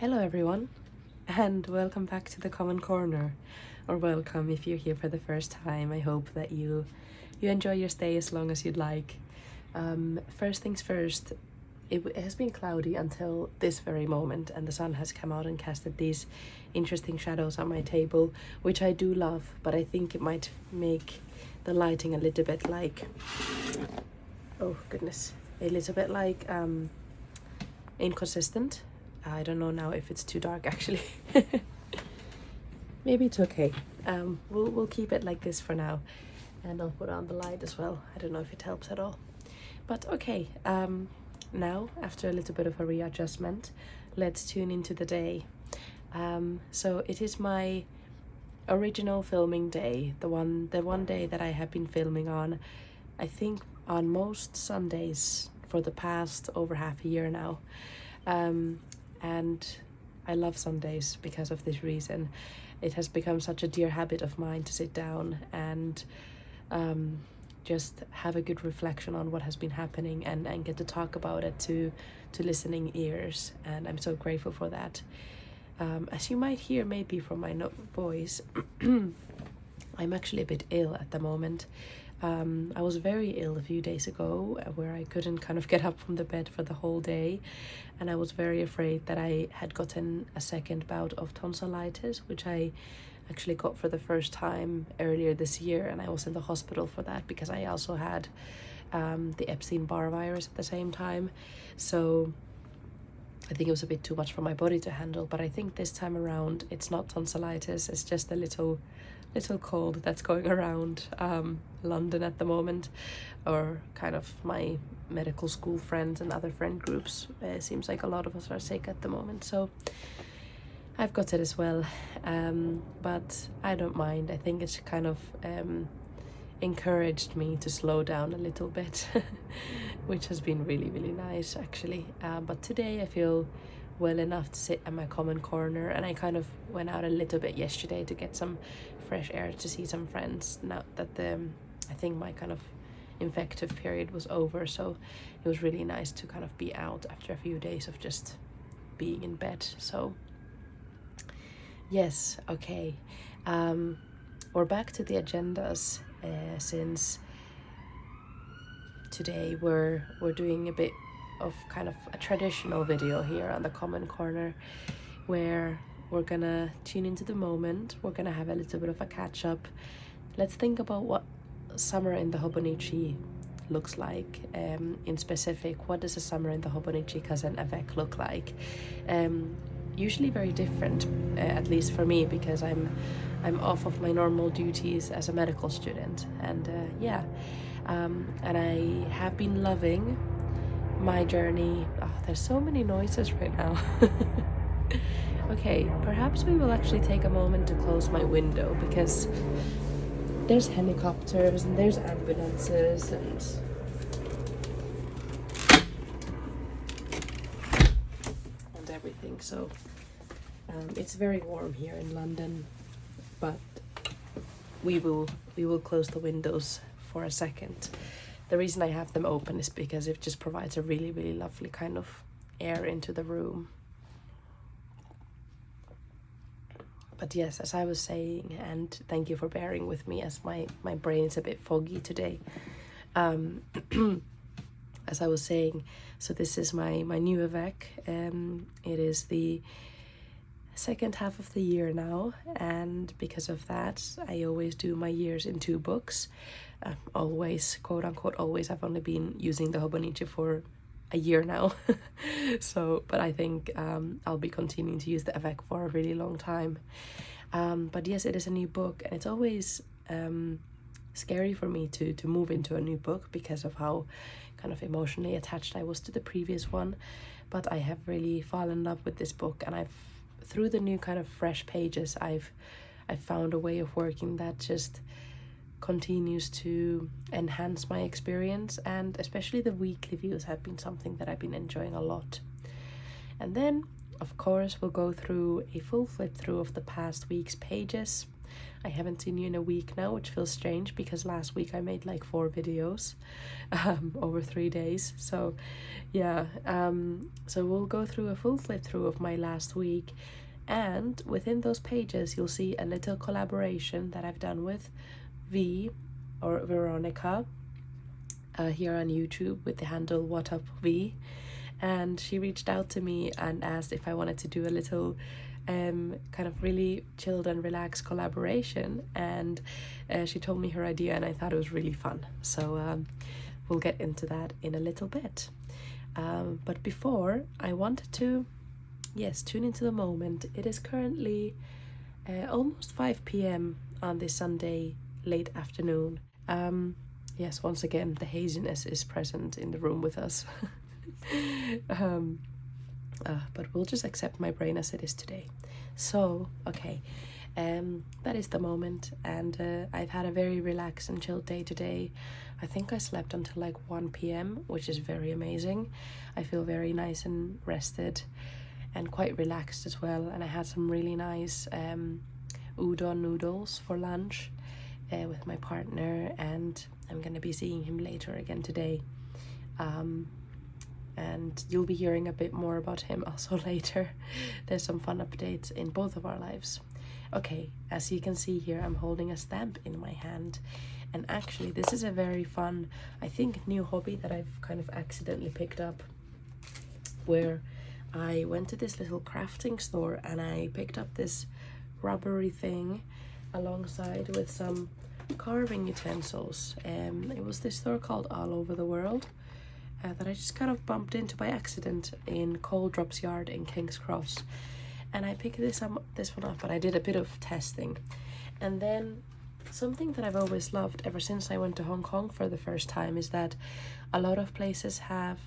Hello everyone, and welcome back to the Common Corner, or welcome if you're here for the first time. I hope that you enjoy your stay as long as you'd like. First things first, it has been cloudy until this very moment, and the sun has come out and casted these interesting shadows on my table, which I do love, but I think it might make the lighting a little bit like, oh goodness, a little bit like inconsistent. I don't know now if it's too dark actually. Maybe it's okay. We'll keep it like this for now, and I'll put on the light as well. I don't know if it helps at all, but okay. Now after a little bit of a readjustment, let's tune into the day. So it is my original filming day, the one day that I have been filming on, I think on most Sundays for the past over half a year now. And I love Sundays because of this reason. It has become such a dear habit of mine to sit down and just have a good reflection on what has been happening and get to talk about it to listening ears, and I'm so grateful for that. As you might hear maybe from my voice, I'm actually a bit ill at the moment. I was very ill a few days ago, where I couldn't kind of get up from the bed for the whole day, and I was very afraid that I had gotten a second bout of tonsillitis, which I actually got for the first time earlier this year, and I was in the hospital for that because I also had the Epstein-Barr virus at the same time. So I think it was a bit too much for my body to handle, but I think this time around it's not tonsillitis, it's just a little cold that's going around London at the moment, or kind of my medical school friends and other friend groups. It seems like a lot of us are sick at the moment, so I've got it as well, but I don't mind. I think it's kind of encouraged me to slow down a little bit, which has been really nice actually. But today I feel well enough to sit at my common corner, and I kind of went out a little bit yesterday to get some fresh air, to see some friends now that I think my kind of infective period was over, so it was really nice to kind of be out after a few days of just being in bed. So yes, okay, we're back to the agendas, since today we're doing a bit of kind of a traditional video here on the Common Corner, where we're gonna tune into the moment. We're gonna have a little bit of a catch up. Let's think about what summer in the Hobonichi looks like. In specific, what does a summer in the Hobonichi Cousin Avec look like? Usually very different, at least for me, because I'm off of my normal duties as a medical student, and and I have been loving my journey. Oh, there's so many noises right now. Okay, perhaps we will actually take a moment to close my window, because there's helicopters and there's ambulances and everything. So it's very warm here in London, but we will close the windows for a second. The reason I have them open is because it just provides a really lovely kind of air into the room. But yes, as I was saying, and thank you for bearing with me as my brain is a bit foggy today. As I was saying, so this is my new Avec. It is the second half of the year now, and because of that I always do my years in 2 books. Always, quote unquote always, I've only been using the Hobonichi for a year now. So, but I think I'll be continuing to use the Avec for a really long time. But yes, it is a new book, and it's always scary for me to move into a new book because of how kind of emotionally attached I was to the previous one. But I have really fallen in love with this book, and through the new kind of fresh pages, I've found a way of working that just continues to enhance my experience, and especially the weekly views have been something that I've been enjoying a lot. And then of course we'll go through a full flip through of the past week's pages, I haven't seen you in a week now, which feels strange because last week I made like 4 videos over 3 days. So yeah, so we'll go through a full flip through of my last week, and within those pages you'll see a little collaboration that I've done with V, or Veronica, here on YouTube with the handle What Up V. And she reached out to me and asked if I wanted to do a little kind of really chilled and relaxed collaboration, and she told me her idea, and I thought it was really fun. So we'll get into that in a little bit. But before, I wanted to, yes, tune into the moment. It is currently almost 5 p.m. on this Sunday late afternoon. Yes, once again, the haziness is present in the room with us. But we'll just accept my brain as it is today. So, okay, that is the moment, and I've had a very relaxed and chilled day today. I think I slept until like 1 p.m, which is very amazing. I feel very nice and rested and quite relaxed as well, and I had some really nice udon noodles for lunch with my partner, and I'm gonna be seeing him later again today. And you'll be hearing a bit more about him also later. There's some fun updates in both of our lives. Okay, as you can see here, I'm holding a stamp in my hand, and actually this is a very fun, I think, new hobby that I've kind of accidentally picked up, where I went to this little crafting store and I picked up this rubbery thing alongside with some carving utensils. It was this store called All Over the World that I just kind of bumped into by accident in Cold Drops Yard in King's Cross, and I picked this one up, and I did a bit of testing. And then something that I've always loved ever since I went to Hong Kong for the first time is that a lot of places have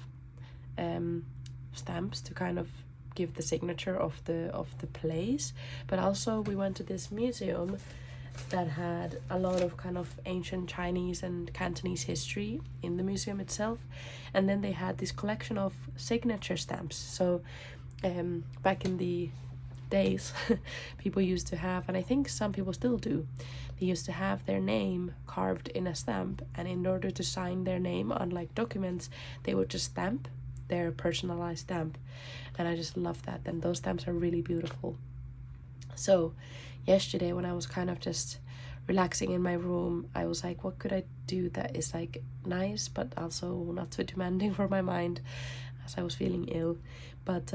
stamps to kind of give the signature of the place, but also we went to this museum that had a lot of kind of ancient Chinese and Cantonese history in the museum itself, and then they had this collection of signature stamps. So back in the days, people used to have, and I think some people still do, they used to have their name carved in a stamp, and in order to sign their name on like documents, they would just stamp their personalized stamp, and I just love that. And those stamps are really beautiful. So yesterday, when I was kind of just relaxing in my room, I was like, what could I do that is like nice but also not too demanding for my mind, as I was feeling ill. But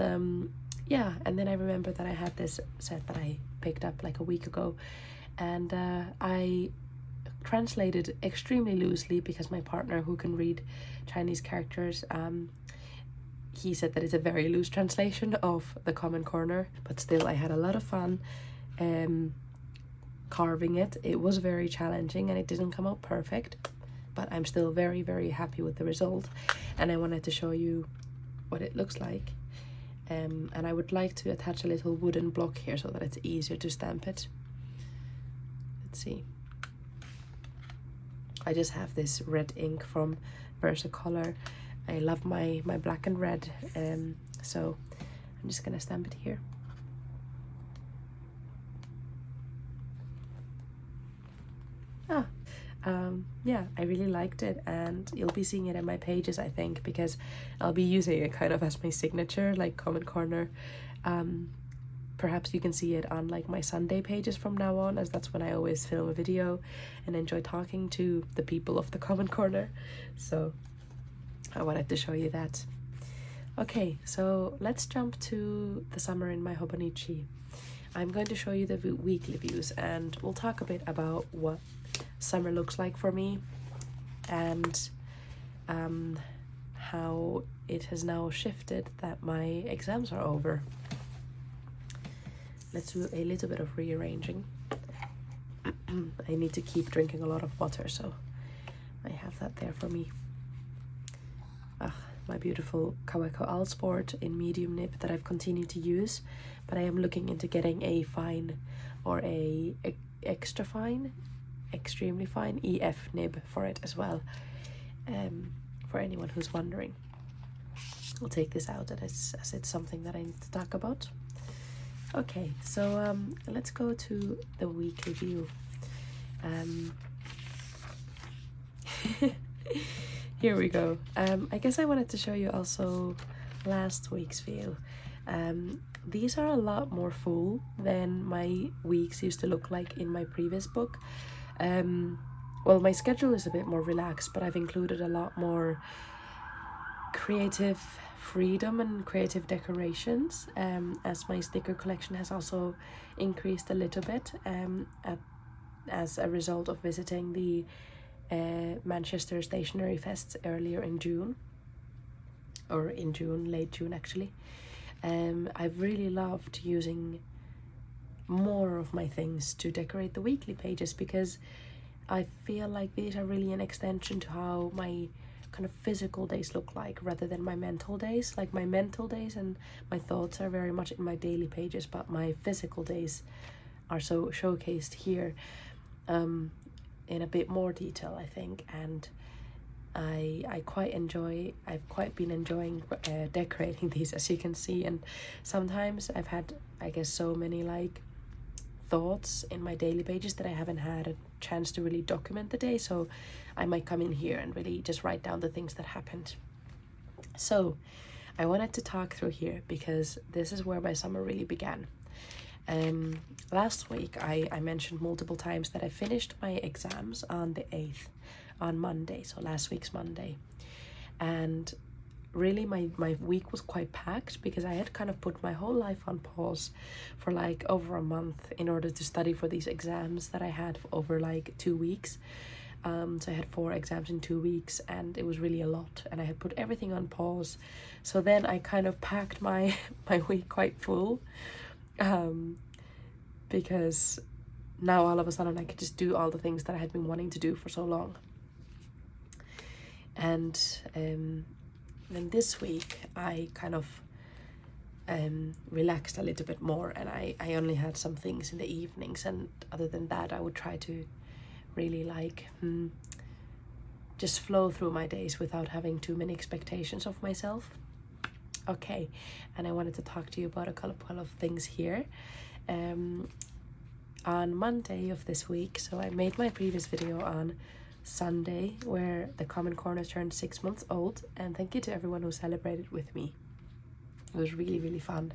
yeah, and then I remembered that I had this set that I picked up like a week ago, and I translated extremely loosely because my partner, who can read Chinese characters, he said that it's a very loose translation of the Common Corner, but still I had a lot of fun carving it. It was very challenging and it didn't come out perfect, but I'm still very, very happy with the result, and I wanted to show you what it looks like. And I would like to attach a little wooden block here so that it's easier to stamp it. Let's see. I just have this red ink from Versacolor. I love my black and red, so I'm just gonna stamp it here. Yeah, I really liked it, and you'll be seeing it in my pages, I think, because I'll be using it kind of as my signature, like Common Corner. Perhaps you can see it on like my Sunday pages from now on, as that's when I always film a video and enjoy talking to the people of the Common Corner. So I wanted to show you that. Okay, so let's jump to the summer in my Hobonichi. I'm going to show you the weekly views, and we'll talk a bit about what summer looks like for me, and how it has now shifted that my exams are over. Let's do a little bit of rearranging. I need to keep drinking a lot of water, so I have that there for me. My beautiful Kaweco Allsport in medium nib that I've continued to use, but I am looking into getting a fine or a extra fine, extremely fine EF nib for it as well, for anyone who's wondering. I'll take this out as it's something that I need to talk about. Okay, so let's go to the weekly view. Here we go. I guess I wanted to show you also last week's view. These are a lot more full than my weeks used to look like in my previous book. Well, my schedule is a bit more relaxed, but I've included a lot more creative freedom and creative decorations, as my sticker collection has also increased a little bit as a result of visiting the Manchester Stationery Fests earlier in June, or in June, late June actually. I've really loved using more of my things to decorate the weekly pages, because I feel like these are really an extension to how my kind of physical days look like, rather than my mental days. Like, my mental days and my thoughts are very much in my daily pages, but my physical days are so showcased here in a bit more detail, I think. And I've quite been enjoying decorating these, as you can see. And sometimes I've had, I guess, so many like thoughts in my daily pages that I haven't had a chance to really document the day, so I might come in here and really just write down the things that happened. So I wanted to talk through here because this is where my summer really began. Last week I mentioned multiple times that I finished my exams on the 8th, on Monday, so last week's Monday. And really my week was quite packed, because I had kind of put my whole life on pause for like over a month in order to study for these exams that I had over like 2 weeks. So I had 4 exams in 2 weeks, and it was really a lot, and I had put everything on pause. So then I kind of packed my week quite full, because now all of a sudden I could just do all the things that I had been wanting to do for so long. And then this week I kind of relaxed a little bit more, and I only had some things in the evenings, and other than that I would try to really like just flow through my days without having too many expectations of myself. Okay, and I wanted to talk to you about a couple of things here. On Monday of this week, so I made my previous video on Sunday where the Common Corner turned 6 months old, and thank you to everyone who celebrated with me. It was really, really fun,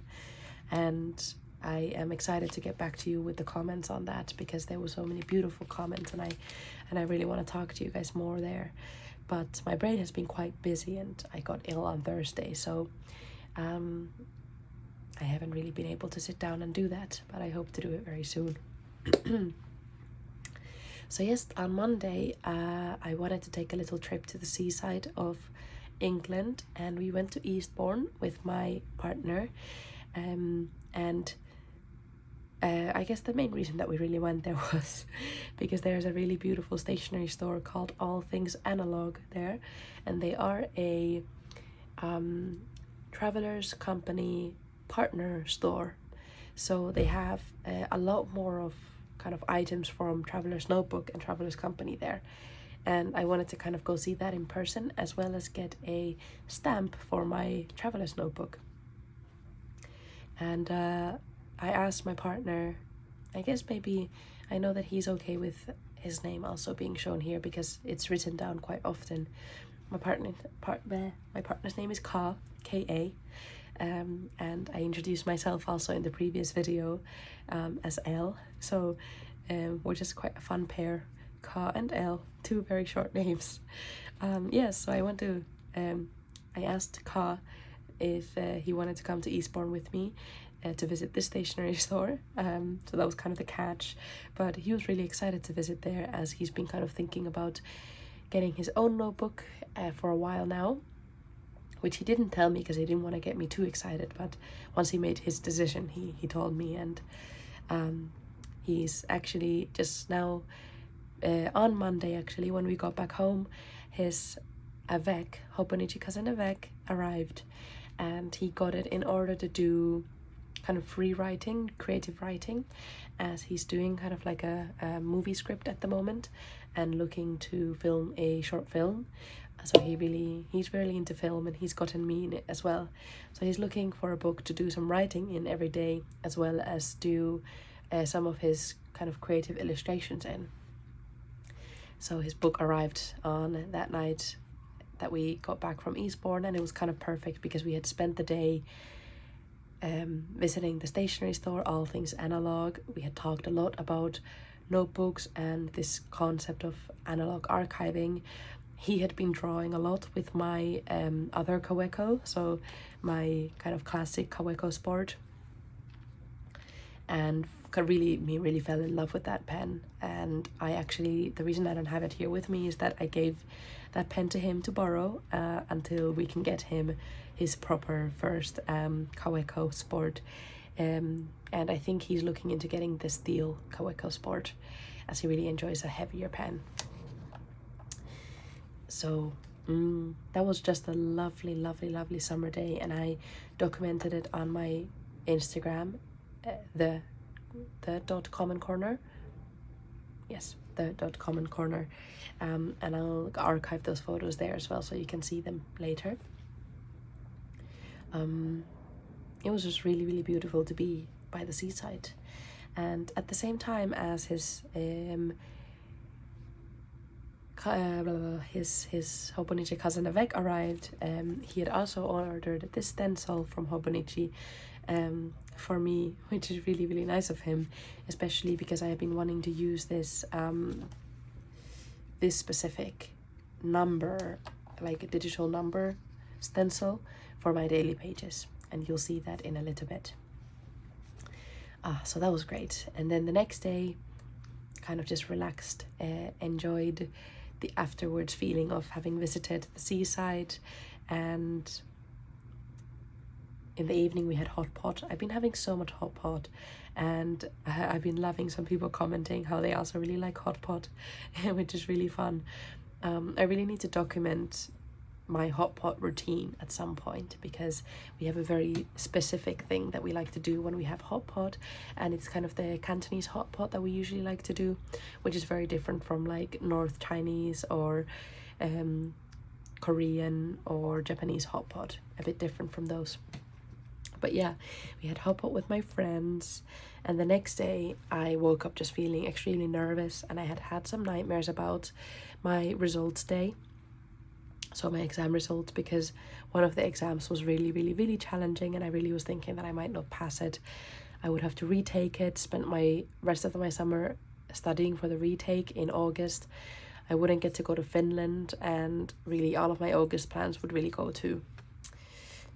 and I am excited to get back to you with the comments on that, because there were so many beautiful comments, and I really want to talk to you guys more there. But my brain has been quite busy, and I got ill on Thursday, so I haven't really been able to sit down and do that, but I hope to do it very soon. So yes, on Monday I wanted to take a little trip to the seaside of England, and we went to Eastbourne with my partner, and I guess the main reason that we really went there was because there's a really beautiful stationery store called All Things Analog there, and they are a Travelers Company partner store, so they have a lot more of kind of items from Traveler's Notebook and Traveler's Company there, and I wanted to kind of go see that in person, as well as get a stamp for my Traveler's Notebook. And I asked my partner, I guess maybe, I know that he's okay with his name also being shown here because it's written down quite often. My partner's name is K-A, and I introduced myself also in the previous video as L, so we're just quite a fun pair, Ka and L, 2 very short names. Yes, so I went to I asked Ka if he wanted to come to Eastbourne with me to visit this stationery store, so that was kind of the catch, but he was really excited to visit there, as he's been kind of thinking about getting his own notebook for a while now, which he didn't tell me because he didn't want to get me too excited, but once he made his decision, he told me, and he's actually just now, on Monday actually, when we got back home, his Hobonichi cousin Avec arrived, and he got it in order to do kind of free writing, creative writing, as he's doing kind of like a movie script at the moment and looking to film a short film. So he's really into film, and he's gotten me in it as well. So he's looking for a book to do some writing in every day, as well as do some of his kind of creative illustrations in. So his book arrived on that night that we got back from Eastbourne, and it was kind of perfect because we had spent the day visiting the stationery store, all things analog. We had talked a lot about notebooks and this concept of analog archiving. He had been drawing a lot with my other Kaweco, so my kind of classic Kaweco Sport, and really fell in love with that pen. And I actually, the reason I don't have it here with me is that I gave that pen to him to borrow until we can get him his proper first Kaweco Sport, and I think he's looking into getting the steel Kaweco Sport, as he really enjoys a heavier pen. So that was just a lovely summer day, and I documented it on my Instagram, the .common corner. Yes, the .common corner, and I'll archive those photos there as well, so you can see them later. It was just really beautiful to be by the seaside, and at the same time as his Hobonichi cousin Avec arrived, he had also ordered this stencil from Hobonichi for me, which is really nice of him, especially because I have been wanting to use this this specific number, like a digital number stencil, for my daily pages, and you'll see that in a little bit. So that was great. And then the next day, kind of just relaxed, enjoyed the afterwards feeling of having visited the seaside, and in the evening we had hot pot. I've been having so much hot pot, and I've been loving some people commenting how they also really like hot pot, which is really fun. I really need to document my hot pot routine at some point, because we have a very specific thing that we like to do when we have hot pot, and it's kind of the Cantonese hot pot that we usually like to do, which is very different from like North Chinese or Korean or Japanese hot pot, a bit different from those. But yeah, we had hot pot with my friends, and the next day I woke up just feeling extremely nervous, and I had had some nightmares about my results day. So my exam results, because one of the exams was really challenging, and I really was thinking that I might not pass it. I would have to retake it, spend my rest of my summer studying for the retake in August. I wouldn't get to go to Finland, and really all of my August plans would really go to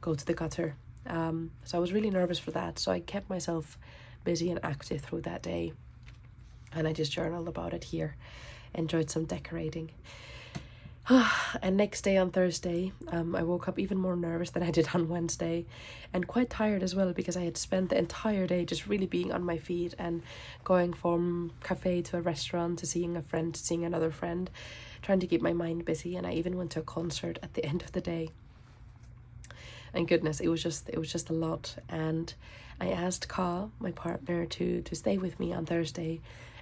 the gutter. So I was really nervous for that, so I kept myself busy and active through that day, and I just journaled about it here, enjoyed some decorating. And next day, on Thursday, I woke up even more nervous than I did on Wednesday, and quite tired as well, because I had spent the entire day just really being on my feet and going from cafe to a restaurant to seeing a friend to seeing another friend, trying to keep my mind busy. And I even went to a concert at the end of the day. And goodness, it was just a lot. And I asked Ka, my partner, to stay with me on Thursday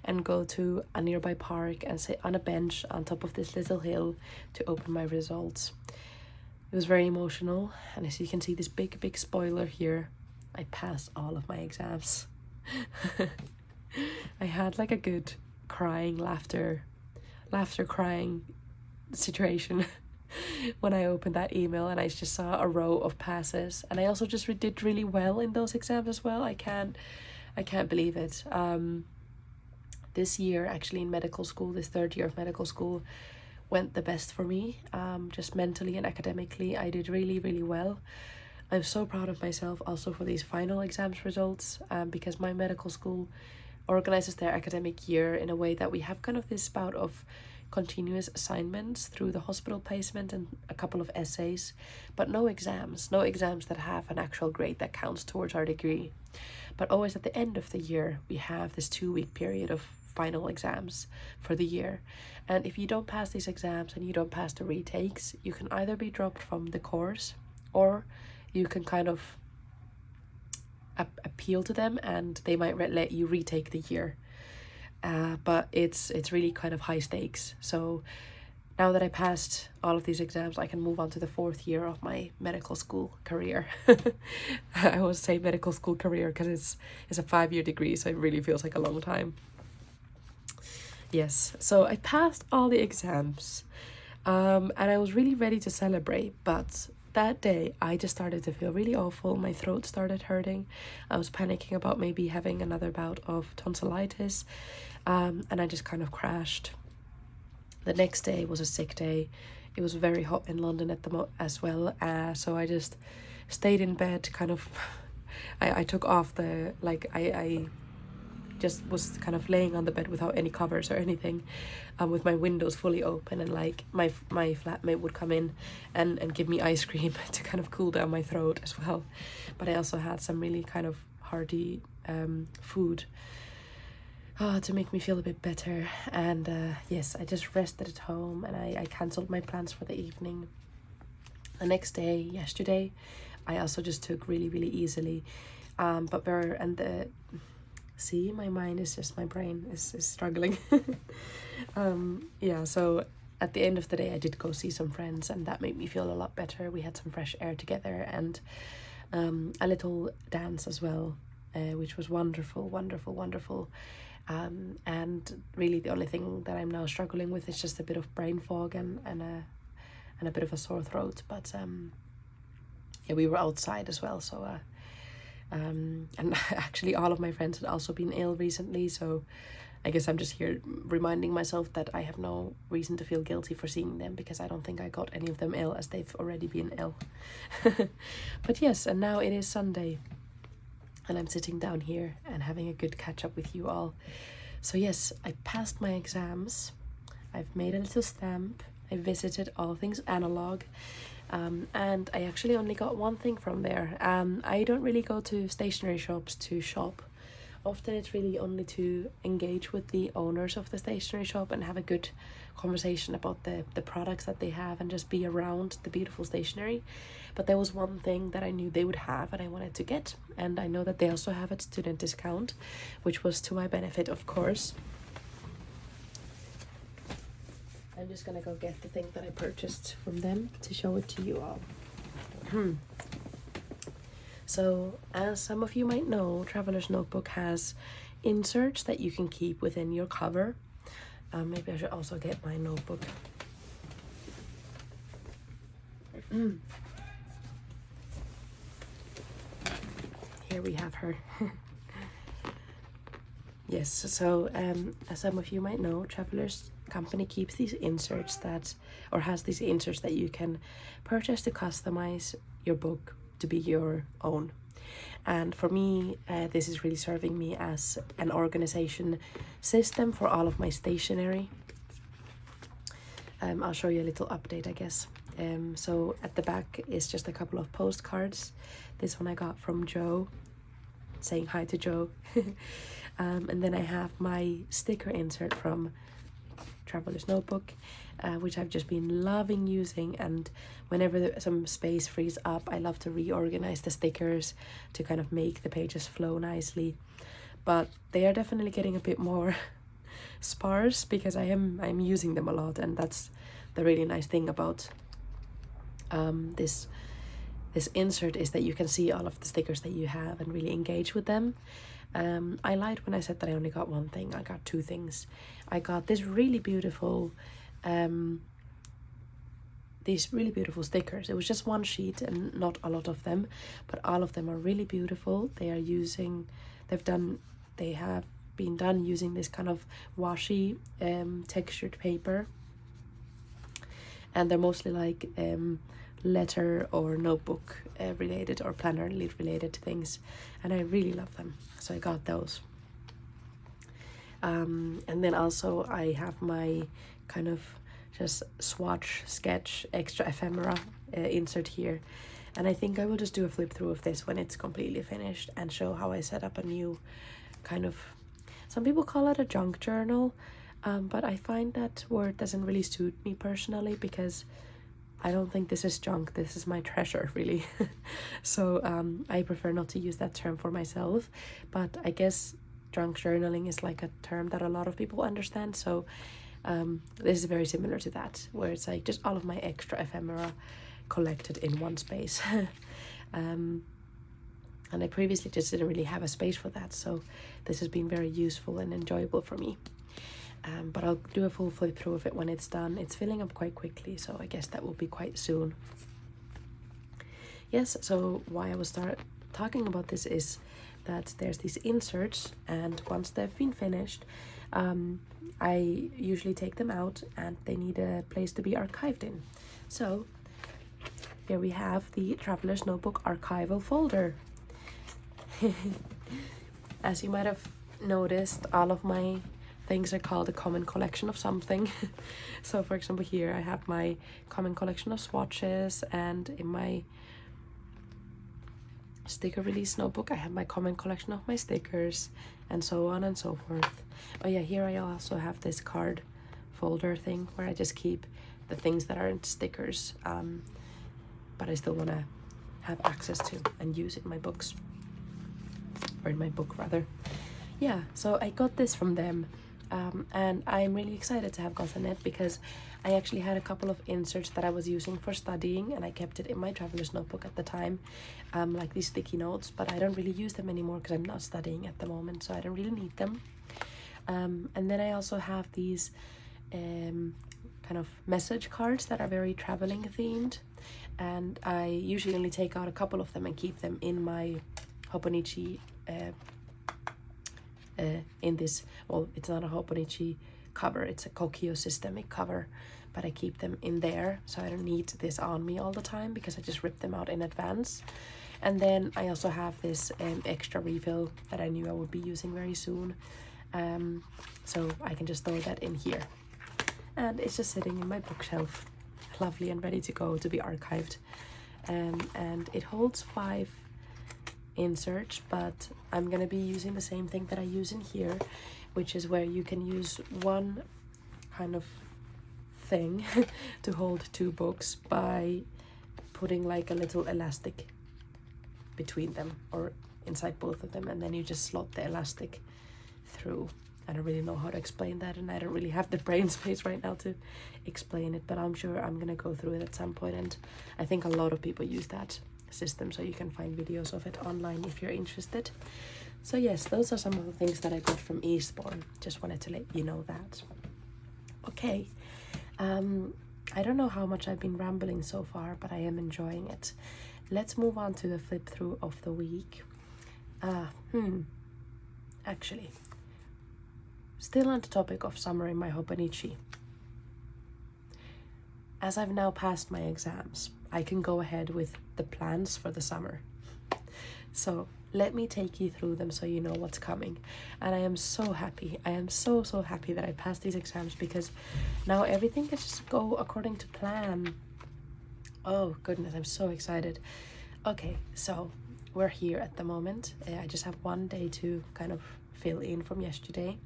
and go to a nearby park and sit on a bench on top of this little hill to open my results. It was very emotional, and as you can see, this big spoiler here, I passed all of my exams. I had like a good crying, laughter crying situation when I opened that email, and I just saw a row of passes, and I also just did really well in those exams as well. I can't believe it. This year, actually, in medical school, this third year of medical school, went the best for me. Just mentally and academically, I did really well. I'm so proud of myself also for these final exams results, because my medical school organizes their academic year in a way that we have kind of this bout of continuous assignments through the hospital placement and a couple of essays, but no exams that have an actual grade that counts towards our degree. But always at the end of the year, we have this 2-week period of final exams for the year. And if you don't pass these exams and you don't pass the retakes, you can either be dropped from the course, or you can kind of appeal to them, and they might let you retake the year. But it's really kind of high stakes. So now that I passed all of these exams, I can move on to the 4th year of my medical school career. I always say medical school career because it's a 5-year degree, so it really feels like a long time. Yes, so I passed all the exams, and I was really ready to celebrate, but that day I just started to feel really awful. My throat started hurting. I was panicking about maybe having another bout of tonsillitis, and I just kind of crashed. The next day was a sick day. It was very hot in London as well, so I just stayed in bed, kind of. I took off the, like, I just was kind of laying on the bed without any covers or anything, with my windows fully open, and like my flatmate would come in and give me ice cream to kind of cool down my throat as well. But I also had some really kind of hearty food to make me feel a bit better. And yes, I just rested at home, and I cancelled my plans for the evening. The next day, yesterday, I also just took really easily, see, my mind is just, my brain is struggling. Yeah, so at the end of the day I did go see some friends, and that made me feel a lot better. We had some fresh air together, and a little dance as well, which was wonderful. And really the only thing that I'm now struggling with is just a bit of brain fog and a bit of a sore throat. But yeah, we were outside as well, so and actually all of my friends had also been ill recently, so I guess I'm just here reminding myself that I have no reason to feel guilty for seeing them, because I don't think I got any of them ill, as they've already been ill. But yes, and now it is Sunday, and I'm sitting down here and having a good catch up with you all. So yes, I passed my exams, I've made a little stamp, I visited All Things Analog, and I actually only got one thing from there. I don't really go to stationery shops to shop. Often it's really only to engage with the owners of the stationery shop and have a good conversation about the products that they have, and just be around the beautiful stationery. But there was one thing that I knew they would have and I wanted to get, and I know that they also have a student discount, which was to my benefit, of course. I'm just gonna go get the thing that I purchased from them to show it to you all. So, as some of you might know, Traveler's Notebook has inserts that you can keep within your cover. Maybe I should also get my notebook. Here we have her. Yes, so as some of you might know, Traveler's Company keeps these inserts has these inserts that you can purchase to customize your book to be your own. And for me, this is really serving me as an organization system for all of my stationery. I'll show you a little update, I guess. So at the back is just a couple of postcards. This one I got from Joe, saying hi to Joe. And then I have my sticker insert from Traveler's Notebook, which I've just been loving using, and whenever some space frees up, I love to reorganize the stickers to kind of make the pages flow nicely. But they are definitely getting a bit more sparse because I'm using them a lot, and that's the really nice thing about this insert, is that you can see all of the stickers that you have and really engage with them. I lied when I said that I only got one thing. I got two things. I got this really beautiful these really beautiful stickers. It was just one sheet and not a lot of them, but all of them are really beautiful. They have been done using this kind of washi textured paper, and they're mostly like letter or notebook related or planner related things, and I really love them, so I got those. And then also I have my kind of just swatch sketch extra ephemera insert here, and I think I will just do a flip through of this when it's completely finished and show how I set up a new kind of, some people call it a junk journal, but I find that word doesn't really suit me personally, because I don't think this is junk, this is my treasure, really. So I prefer not to use that term for myself, but I guess junk journaling is like a term that a lot of people understand. So this is very similar to that, where it's like just all of my extra ephemera collected in one space. And I previously just didn't really have a space for that, so this has been very useful and enjoyable for me. But I'll do a full flip through of it when it's done. It's filling up quite quickly, so I guess that will be quite soon. Yes, so why I will start talking about this is that there's these inserts, and once they've been finished, I usually take them out and they need a place to be archived in. So here we have the Traveler's Notebook archival folder. As you might have noticed, all of my things are called a common collection of something. So for example, here I have my common collection of swatches, and in my sticker release notebook I have my common collection of my stickers, and so on and so forth. Oh yeah, here I also have this card folder thing where I just keep the things that aren't stickers, but I still want to have access to and use it in my books, or in my book rather. Yeah, so I got this from them, and I'm really excited to have gotten it because I actually had a couple of inserts that I was using for studying, and I kept it in my traveler's notebook at the time, like these sticky notes, but I don't really use them anymore because I'm not studying at the moment, so I don't really need them. And then I also have these kind of message cards that are very traveling themed, and I usually only take out a couple of them and keep them in my Hobonichi in this, well, it's not a Hobonichi cover, it's a Kokuyo Systyyemic cover, but I keep them in there so I don't need this on me all the time because I just rip them out in advance. And then I also have this extra refill that I knew I would be using very soon, so I can just throw that in here, and it's just sitting in my bookshelf, lovely and ready to go to be archived. And it holds 5 inserts, but I'm gonna be using the same thing that I use in here, which is where you can use one kind of thing to hold 2 books by putting like a little elastic between them or inside both of them, and then you just slot the elastic through. I don't really know how to explain that, and I don't really have the brain space right now to explain it, but I'm sure I'm gonna go through it at some point, and I think a lot of people use that system, so you can find videos of it online if you're interested. So yes, those are some of the things that I got from Eastbourne. Just wanted to let you know that. Okay, I don't know how much I've been rambling so far, but I am enjoying it. Let's move on to the flip through of the week. Actually, still on the topic of summer in my Hobonichi. As I've now passed my exams, I can go ahead with the plans for the summer. So let me take you through them so you know what's coming. And I am so happy. I am so happy that I passed these exams, because now everything can just go according to plan. Oh goodness, I'm so excited. Okay, so we're here at the moment. I just have one day to kind of fill in from yesterday.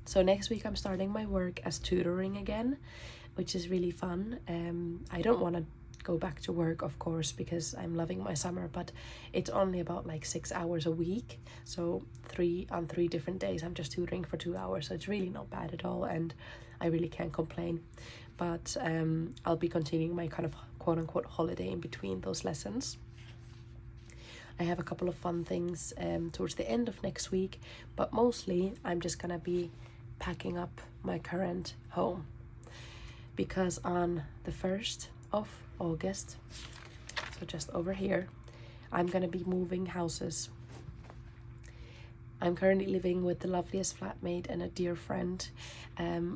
So next week I'm starting my work as tutoring again, which is really fun. I don't want to go back to work, of course, because I'm loving my summer, but it's only about like 6 hours a week, so 3 different days I'm just tutoring for 2 hours, so it's really not bad at all, and I really can't complain. But I'll be continuing my kind of quote-unquote holiday in between those lessons. I have a couple of fun things towards the end of next week, but mostly I'm just gonna be packing up my current home, because on the 1st of August, so just over here, I'm gonna be moving houses. I'm currently living with the loveliest flatmate and a dear friend,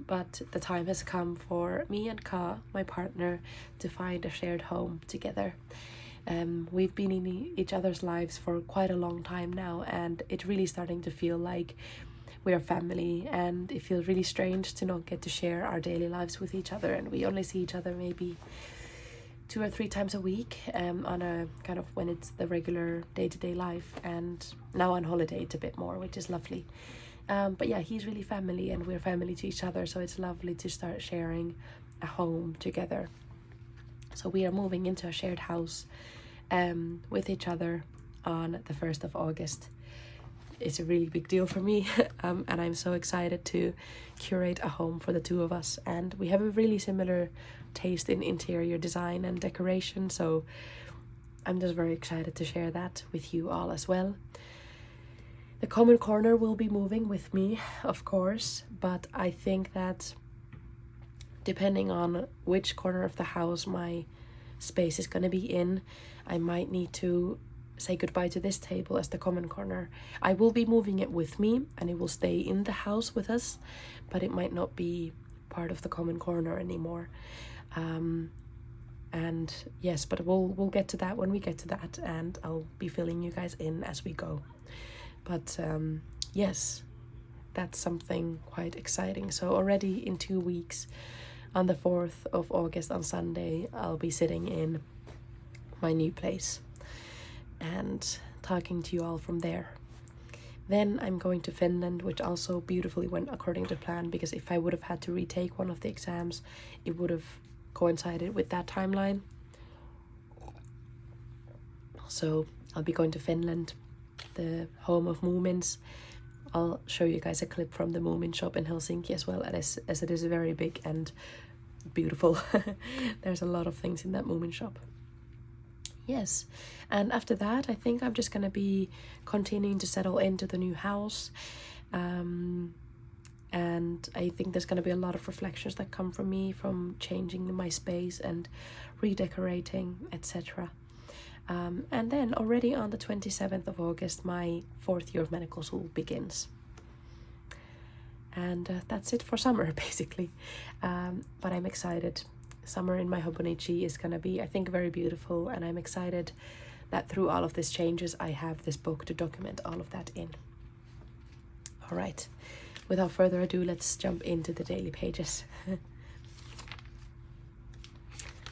but the time has come for me and Ka, my partner, to find a shared home together. We've been in each other's lives for quite a long time now, and it's really starting to feel like we're family, and it feels really strange to not get to share our daily lives with each other, and we only see each other maybe 2 or 3 times a week on a kind of when it's the regular day-to-day life, and now on holiday it's a bit more, which is lovely. But yeah, he's really family and we're family to each other, so it's lovely to start sharing a home together. So we are moving into a shared house with each other on the 1st of August. It's a really big deal for me, and I'm so excited to curate a home for the two of us. And we have a really similar taste in interior design and decoration, so I'm just very excited to share that with you all as well. The common corner will be moving with me, of course, but I think that depending on which corner of the house my space is going to be in, I might need to say goodbye to this table as the common corner. I will be moving it with me and it will stay in the house with us, but it might not be part of the common corner anymore. And yes, but we'll get to that when we get to that, and I'll be filling you guys in as we go. But yes, that's something quite exciting. So already in 2 weeks, on the 4th of August on Sunday, I'll be sitting in my new place and talking to you all from there. Then I'm going to Finland, which also beautifully went according to plan, because if I would have had to retake one of the exams, it would have coincided with that timeline. So I'll be going to Finland, the home of Moomins. I'll show you guys a clip from the Moomin shop in Helsinki as well, as it is very big and beautiful. There's a lot of things in that Moomin shop. Yes, and after that I think I'm just gonna be continuing to settle into the new house, and I think there's gonna be a lot of reflections that come from me from changing my space and redecorating, etc. And then already on the 27th of August my 4th year of medical school begins. And that's it for summer, basically. But I'm excited. Summer in my Hobonichi is gonna be, I think, very beautiful, and I'm excited that through all of these changes I have this book to document all of that in. All right, without further ado, let's jump into the daily pages.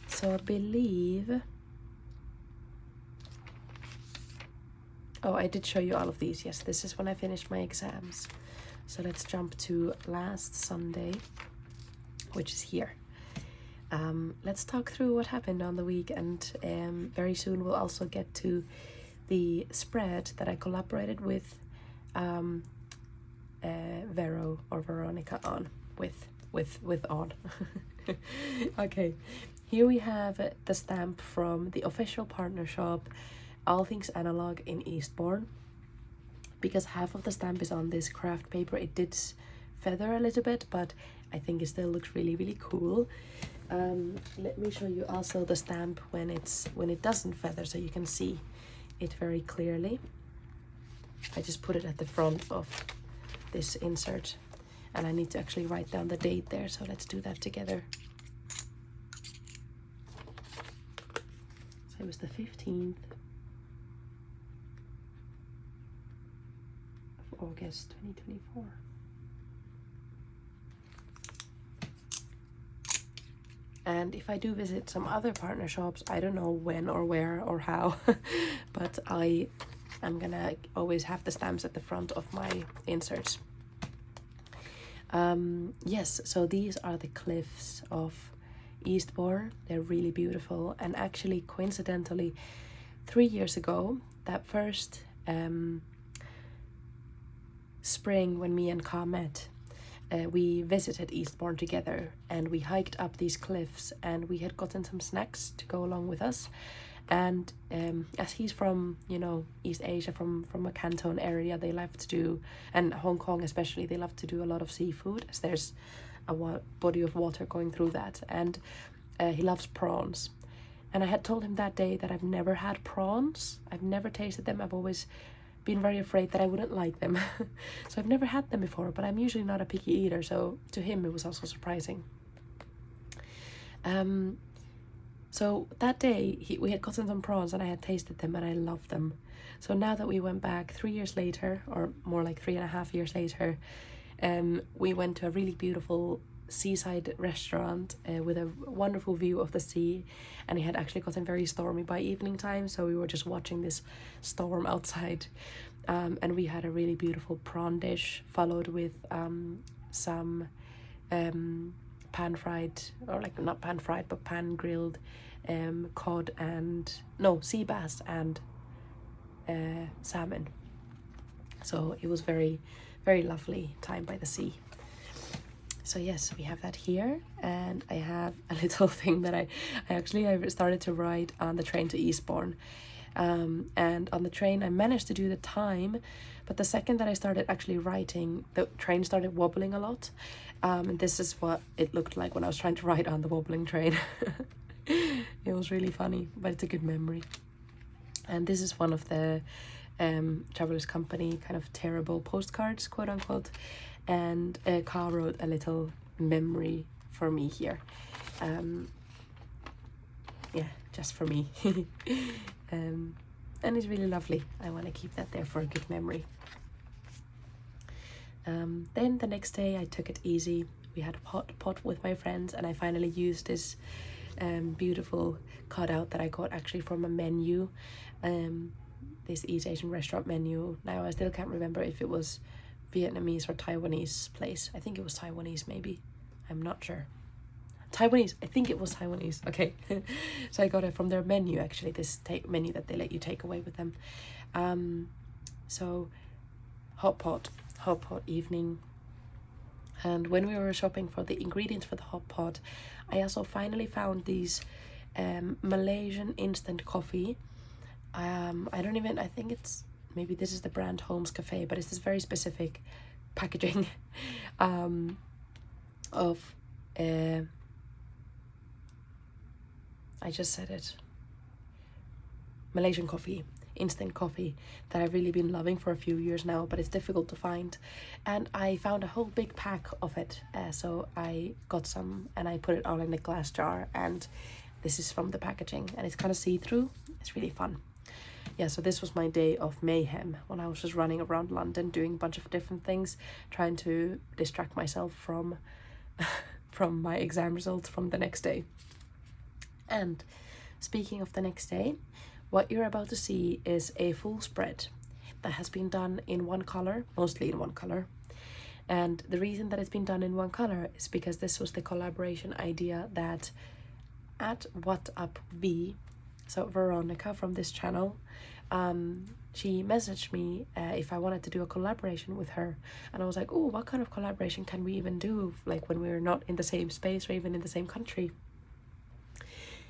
So I believe... Oh, I did show you all of these. Yes, this is when I finished my exams. So let's jump to last Sunday, which is here. Let's talk through what happened on the week, and very soon we'll also get to the spread that I collaborated with Vero or Veronica on with on. Okay, here we have the stamp from the official partner shop, All Things Analog in Eastbourne. Because half of the stamp is on this craft paper, it did feather a little bit, but I think it still looks really, really cool. Let me show you also the stamp when it doesn't feather, so you can see it very clearly. I just put it at the front of this insert, and I need to actually write down the date there, so let's do that together. So it was the 15th of August 2024. And if I do visit some other partner shops, I don't know when or where or how, but I am gonna always have the stamps at the front of my inserts. Yes, so these are the cliffs of Eastbourne. They're really beautiful, and actually coincidentally 3 years ago, that first spring when me and Ka met, we visited Eastbourne together, and we hiked up these cliffs, and we had gotten some snacks to go along with us. And as he's from, you know, East Asia, from a Canton area, they love to do, and Hong Kong especially, they love to do a lot of seafood, as there's a body of water going through that. And he loves prawns. And I had told him that day that I've never had prawns. I've never tasted them. I've always been very afraid that I wouldn't like them. So I've never had them before, but I'm usually not a picky eater, so to him it was also surprising. So that day we had gotten some prawns, and I had tasted them, and I loved them. So now that we went back 3 years later, or more like 3.5 years later, we went to a really beautiful seaside restaurant with a wonderful view of the sea, and it had actually gotten very stormy by evening time, so we were just watching this storm outside, and we had a really beautiful prawn dish followed with some pan-fried, or like not pan-fried, but pan-grilled cod and, sea bass and salmon. So it was very, very lovely time by the sea. So yes, we have that here, and I have a little thing that I started to write on the train to Eastbourne. And on the train I managed to do the time, but the second that I started actually writing, the train started wobbling a lot. And this is what it looked like when I was trying to write on the wobbling train. It was really funny, but it's a good memory. And this is one of the Travelers Company kind of terrible postcards, quote unquote. And Carl wrote a little memory for me here. Yeah, just for me. And it's really lovely. I want to keep that there for a good memory. Then the next day I took it easy. We had a pot with my friends, and I finally used this beautiful cutout that I got actually from a menu, this East Asian restaurant menu. Now I still can't remember if it was Vietnamese or Taiwanese place. I think it was Taiwanese, maybe. I'm not sure. Taiwanese. I think it was Taiwanese. Okay. So I got it from their menu, actually, this menu that they let you take away with them. So hot pot evening. And when we were shopping for the ingredients for the hot pot, I also finally found these Malaysian instant coffee. I think it's, maybe this is the brand Holmes Cafe, but it's this very specific packaging of I just said it, Malaysian coffee, instant coffee, that I've really been loving for a few years now, but it's difficult to find. And I found a whole big pack of it, so I got some and I put it all in a glass jar, and this is from the packaging, and it's kind of see-through. It's really fun. Yeah, so this was my day of mayhem when I was just running around London doing a bunch of different things, trying to distract myself from from my exam results from the next day. And speaking of the next day, what you're about to see is a full spread that has been done in one color, mostly in one color. And the reason that it's been done in one color is because this was the collaboration idea that at What Up V, so Veronica from this channel, she messaged me if I wanted to do a collaboration with her. And I was like, oh, what kind of collaboration can we even do, like when we're not in the same space or even in the same country?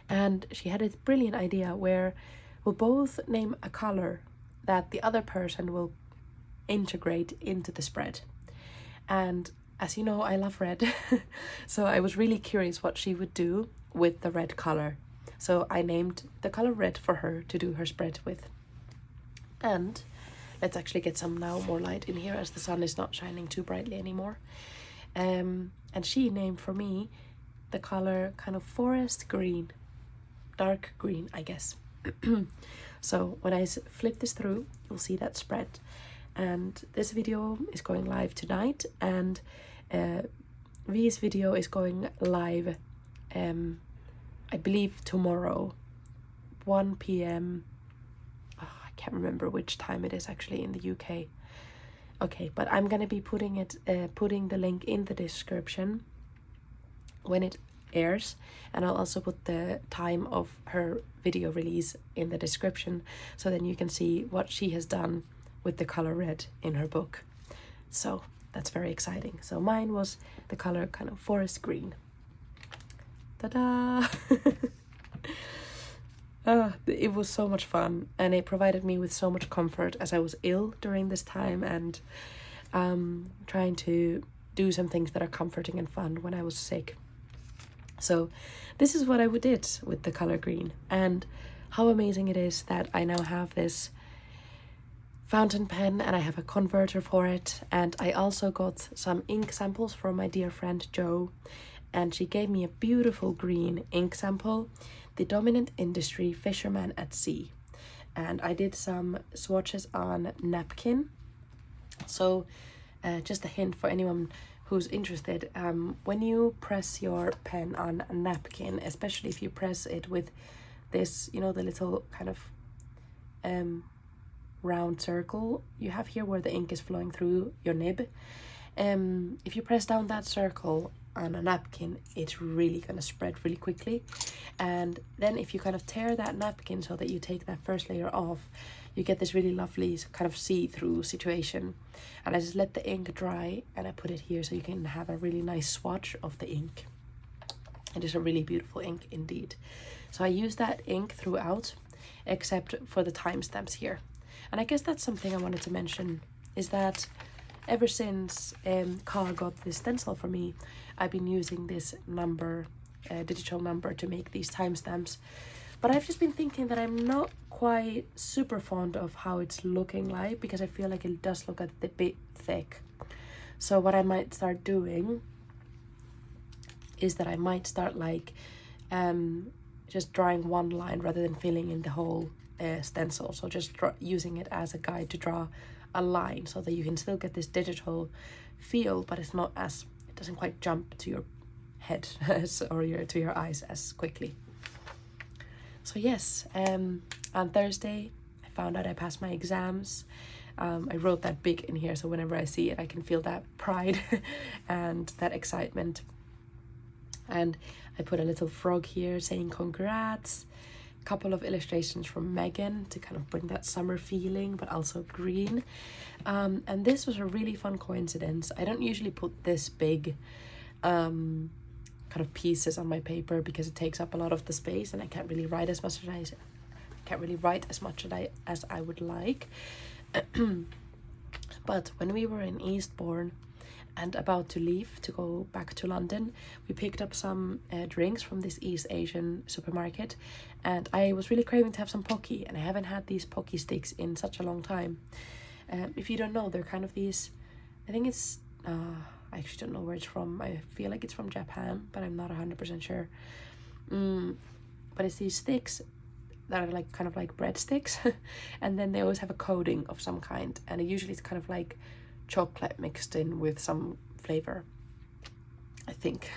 And she had a brilliant idea where we'll both name a color that the other person will integrate into the spread. And as you know, I love red. So I was really curious what she would do with the red color. So I named the color red for her to do her spread with. And let's actually get some now more light in here as the sun is not shining too brightly anymore. And she named for me the color kind of forest green, dark green, I guess. So when I flip this through, you'll see that spread. And this video is going live tonight, and V's video is going live I believe tomorrow, 1 p.m. Oh, I can't remember which time it is actually in the UK. Okay, but I'm gonna be putting the link in the description when it airs, and I'll also put the time of her video release in the description, so then you can see what she has done with the color red in her book. So that's very exciting. So mine was the color kind of forest green. Ta-da! It was so much fun, and it provided me with so much comfort as I was ill during this time, and trying to do some things that are comforting and fun when I was sick. So this is what I did with the color green, and how amazing it is that I now have this fountain pen and I have a converter for it. And I also got some ink samples from my dear friend Jo, and she gave me a beautiful green ink sample, the Dominant Industry Fisherman at Sea. And I did some swatches on napkin. So just a hint for anyone who's interested, when you press your pen on a napkin, especially if you press it with this, you know, the little kind of round circle you have here where the ink is flowing through your nib, if you press down that circle on a napkin, it's really gonna spread really quickly. And then if you kind of tear that napkin so that you take that first layer off, you get this really lovely kind of see-through situation. And I just let the ink dry and I put it here so you can have a really nice swatch of the ink. It is a really beautiful ink indeed. So I use that ink throughout, except for the timestamps here. And I guess that's something I wanted to mention, is that ever since Carl got this stencil for me, I've been using this number, digital number, to make these timestamps. But I've just been thinking that I'm not quite super fond of how it's looking like, because I feel like it does look a bit thick. So what I might start doing is that I might start like just drawing one line rather than filling in the whole stencil. So just using it as a guide to draw a line, so that you can still get this digital feel, but it's not as, it doesn't quite jump to your head or to your eyes as quickly. So yes, on Thursday I found out I passed my exams. I wrote that big in here, so whenever I see it I can feel that pride and that excitement. And I put a little frog here saying congrats, a couple of illustrations from Megan to kind of bring that summer feeling, but also green. And this was a really fun coincidence. I don't usually put this big kind of pieces on my paper because it takes up a lot of the space and I can't really write as much as I would like. But when we were in Eastbourne and about to leave to go back to London, we picked up some drinks from this East Asian supermarket, and I was really craving to have some pocky, and I haven't had these pocky sticks in such a long time. If you don't know, they're kind of these, I think it's I actually don't know where it's from. I feel like it's from Japan, but I'm not 100% sure. But it's these sticks that are like kind of like breadsticks and then they always have a coating of some kind, and it usually it's kind of like chocolate mixed in with some flavor, I think.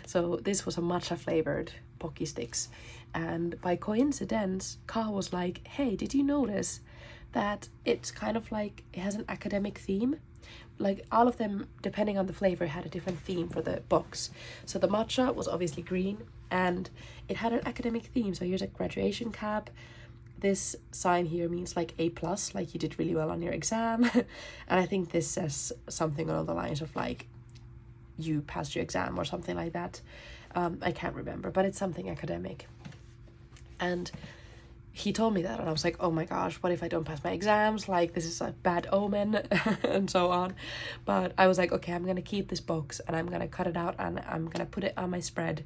So this was a matcha flavored pocky sticks, and by coincidence Carl was like, hey, did you notice that it's kind of like it has an academic theme? Like all of them, depending on the flavor, had a different theme for the box. So the matcha was obviously green and it had an academic theme. So here's a graduation cap. This sign here means like A+, like you did really well on your exam. And I think this says something along the lines of like you passed your exam or something like that. I can't remember, but it's something academic. And he told me that and I was like, oh my gosh, what if I don't pass my exams? Like this is a bad omen and so on. But I was like, okay, I'm gonna keep this box and I'm gonna cut it out and I'm gonna put it on my spread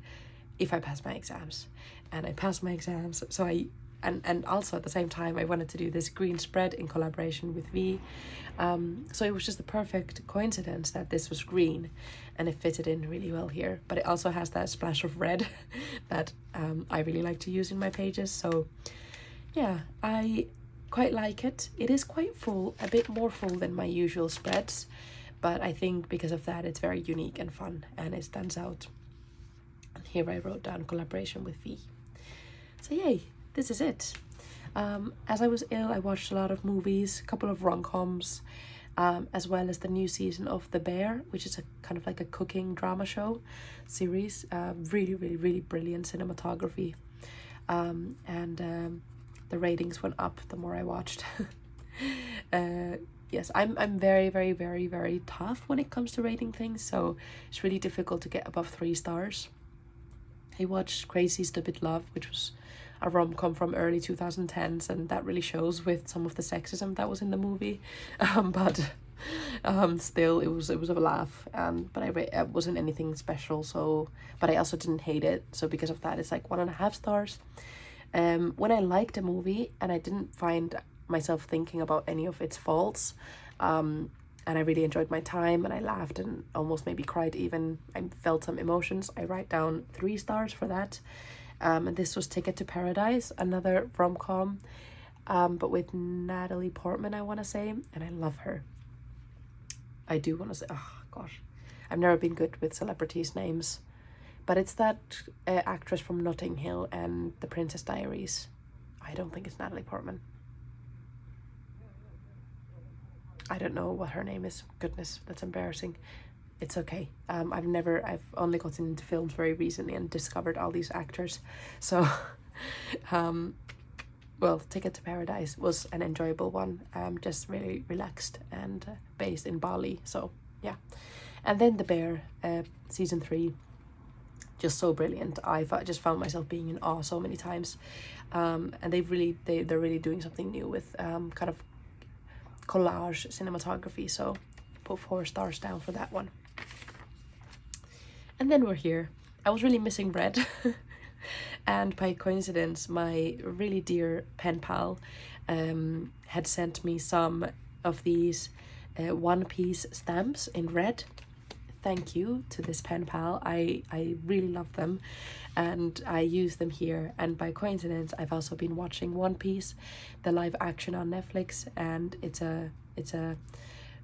if I pass my exams. And I passed my exams. So and also at the same time I wanted to do this green spread in collaboration with V. So it was just the perfect coincidence that this was green and it fitted in really well here. But it also has that splash of red that I really like to use in my pages. So yeah, I quite like it. It is quite full, a bit more full than my usual spreads, but I think because of that it's very unique and fun and it stands out. And here I wrote down collaboration with V. So yay, this is it. As I was ill, I watched a lot of movies, a couple of rom-coms, as well as the new season of The Bear, which is a kind of like a cooking drama show series. Really, really, really brilliant cinematography. The ratings went up the more I watched. Yes, I'm very, very, very, very tough when it comes to rating things, so it's really difficult to get above 3 stars. I watched Crazy Stupid Love, which was a rom-com from early 2010s, and that really shows with some of the sexism that was in the movie. But still, it was a laugh. But it wasn't anything special. So, but I also didn't hate it. So because of that, it's like 1.5 stars. When I liked a movie and I didn't find myself thinking about any of its faults, and I really enjoyed my time and I laughed and almost maybe cried even, I felt some emotions, I write down 3 stars for that. And this was Ticket to Paradise, another rom-com, but with Natalie Portman, I want to say, and I love her. I do want to say, oh gosh, I've never been good with celebrities' names. But it's that actress from Notting Hill and The Princess Diaries. I don't think it's Natalie Portman. I don't know what her name is. Goodness, that's embarrassing. it's okay. I've only gotten into films very recently and discovered all these actors. So, well, Ticket to Paradise was an enjoyable one. Just really relaxed and based in Bali. So, yeah. And then The Bear, season 3, just so brilliant. I just found myself being in awe so many times. And they're really doing something new with kind of collage cinematography. So, put 4 stars down for that one. And then we're here. I was really missing Red. And by coincidence, my really dear pen pal had sent me some of these One Piece stamps in red. Thank you to this pen pal. I really love them, and I use them here. And by coincidence, I've also been watching One Piece, the live action on Netflix, and it's a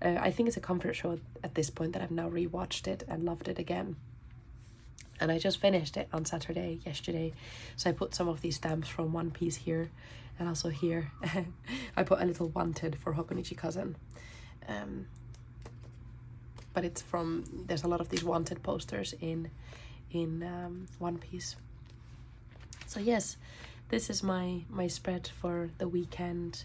I think it's a comfort show at this point that I've now rewatched it and loved it again. And I just finished it on Saturday, yesterday. So I put some of these stamps from One Piece here, and also here. I put a little wanted for Hobonichi cousin. But it's there's a lot of these wanted posters in One Piece. So yes, this is my spread for the weekend.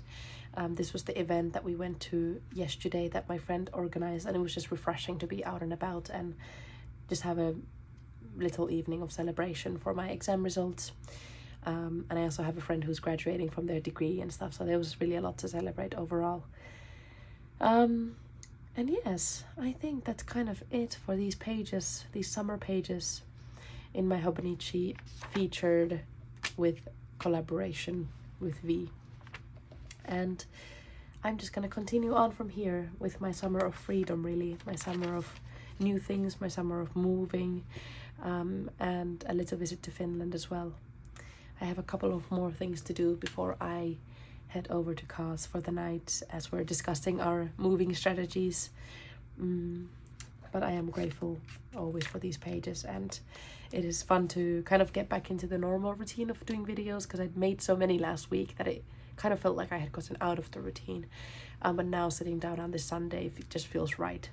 This was the event that we went to yesterday that my friend organized, and it was just refreshing to be out and about and just have a little evening of celebration for my exam results. And I also have a friend who's graduating from their degree and stuff, so there was really a lot to celebrate overall. And yes, I think that's kind of it for these pages, these summer pages in my Hobonichi, featured with collaboration with V. And I'm just gonna continue on from here with my summer of freedom, really, my summer of new things, my summer of moving, and a little visit to Finland as well. I have a couple of more things to do before I head over to Kaz for the night, as we're discussing our moving strategies. But I am grateful always for these pages, and it is fun to kind of get back into the normal routine of doing videos, because I'd made so many last week that it kind of felt like I had gotten out of the routine. But now sitting down on this Sunday, it just feels right.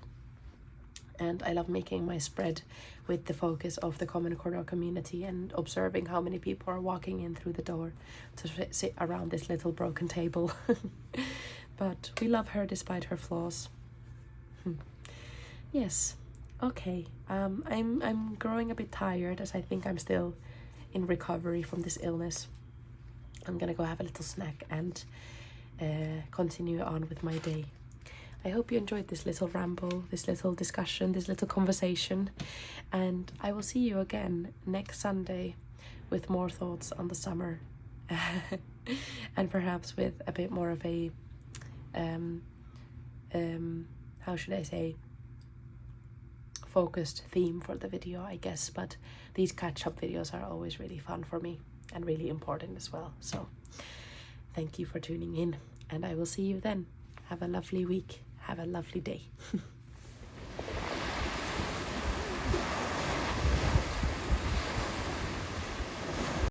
And I love making my spread with the focus of the Common Corridor community and observing how many people are walking in through the door to sit around this little broken table. But we love her despite her flaws. Yes, okay. I'm growing a bit tired, as I think I'm still in recovery from this illness. I'm gonna go have a little snack and continue on with my day. I hope you enjoyed this little ramble, this little discussion, this little conversation, and I will see you again next Sunday with more thoughts on the summer and perhaps with a bit more of a how should I say, focused theme for the video, I guess. But these catch-up videos are always really fun for me and really important as well. So thank you for tuning in, and I will see you then. Have a lovely week. Have a lovely day.